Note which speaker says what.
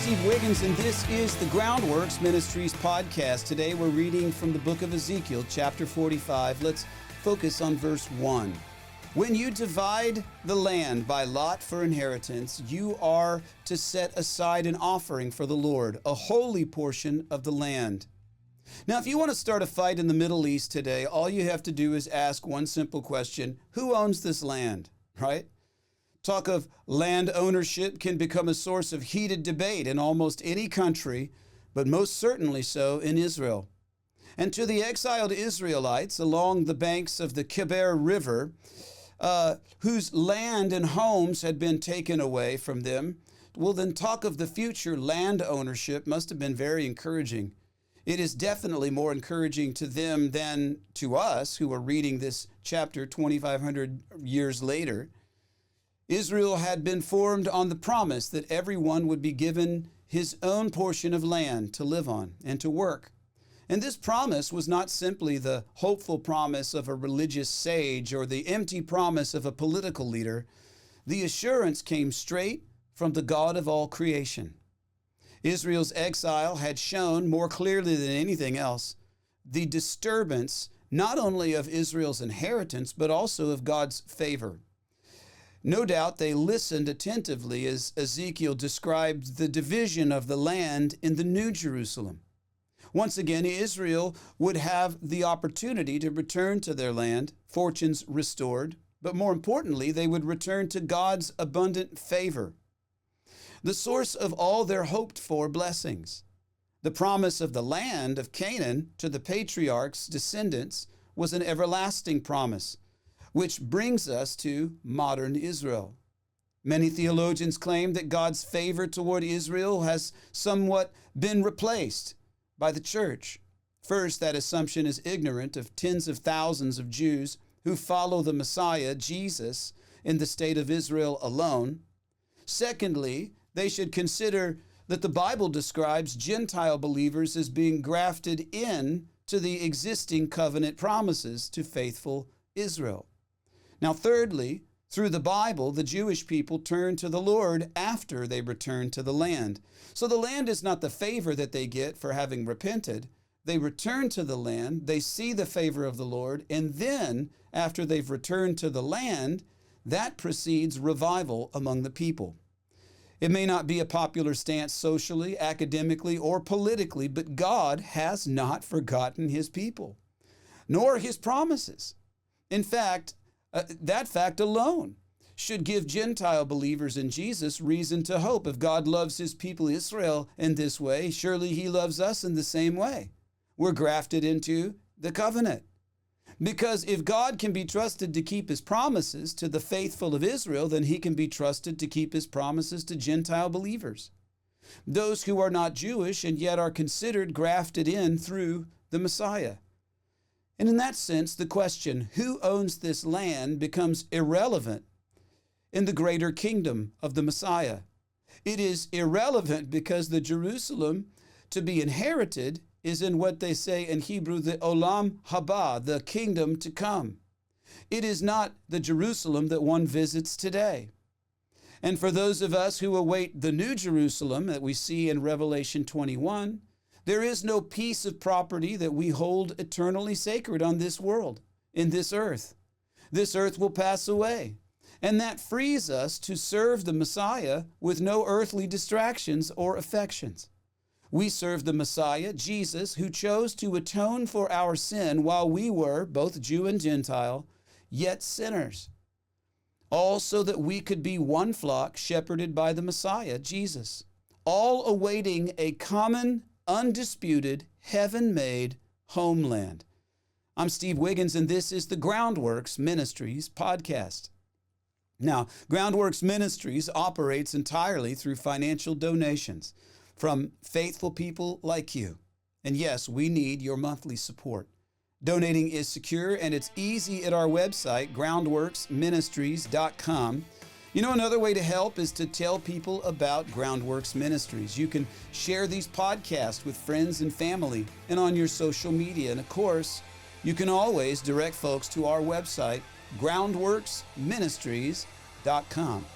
Speaker 1: Steve Wiggins, and this is the Groundworks Ministries podcast. Today we're reading from the book of Ezekiel, chapter 45. Let's focus on verse 1. When you divide the land by lot for inheritance, you are to set aside an offering for the Lord, a holy portion of the land. Now, if you want to start a fight in the Middle East today, all you have to do is ask one simple question: who owns this land, right? Talk of land ownership can become a source of heated debate in almost any country, but most certainly so in Israel. And to the exiled Israelites along the banks of the Kebar River, whose land and homes had been taken away from them, well, then talk of the future land ownership must have been very encouraging. It is definitely more encouraging to them than to us who are reading this chapter 2,500 years later. Israel had been formed on the promise that everyone would be given his own portion of land to live on and to work. And this promise was not simply the hopeful promise of a religious sage or the empty promise of a political leader. The assurance came straight from the God of all creation. Israel's exile had shown more clearly than anything else the disturbance not only of Israel's inheritance, but also of God's favor. No doubt they listened attentively as Ezekiel described the division of the land in the New Jerusalem. Once again, Israel would have the opportunity to return to their land, fortunes restored, but more importantly, they would return to God's abundant favor, the source of all their hoped-for blessings. The promise of the land of Canaan to the patriarchs' descendants was an everlasting promise, which brings us to modern Israel. Many theologians claim that God's favor toward Israel has somewhat been replaced by the church. First, that assumption is ignorant of tens of thousands of Jews who follow the Messiah, Jesus, in the state of Israel alone. Secondly, they should consider that the Bible describes Gentile believers as being grafted in to the existing covenant promises to faithful Israel. Now, thirdly, through the Bible, the Jewish people turn to the Lord after they return to the land. So the land is not the favor that they get for having repented. They return to the land, they see the favor of the Lord, and then, after they've returned to the land, that precedes revival among the people. It may not be a popular stance socially, academically, or politically, but God has not forgotten his people, nor his promises. In fact, that fact alone should give Gentile believers in Jesus reason to hope. If God loves his people Israel in this way, surely he loves us in the same way. We're grafted into the covenant. Because if God can be trusted to keep his promises to the faithful of Israel, then he can be trusted to keep his promises to Gentile believers, those who are not Jewish and yet are considered grafted in through the Messiah. And in that sense, the question, who owns this land, becomes irrelevant in the greater kingdom of the Messiah. It is irrelevant because the Jerusalem to be inherited is in what they say in Hebrew, the Olam Haba, the kingdom to come. It is not the Jerusalem that one visits today. And for those of us who await the new Jerusalem that we see in Revelation 21, there is no piece of property that we hold eternally sacred on this world, in this earth. This earth will pass away, and that frees us to serve the Messiah with no earthly distractions or affections. We serve the Messiah, Jesus, who chose to atone for our sin while we were, both Jew and Gentile, yet sinners, all so that we could be one flock shepherded by the Messiah, Jesus, all awaiting a common, undisputed, heaven-made homeland. I'm Steve Wiggins, and this is the Groundworks Ministries podcast. Now, Groundworks Ministries operates entirely through financial donations from faithful people like you. And yes, we need your monthly support. Donating is secure and it's easy at our website, groundworksministries.com. You know, another way to help is to tell people about Groundworks Ministries. You can share these podcasts with friends and family and on your social media. And of course, you can always direct folks to our website, groundworksministries.com.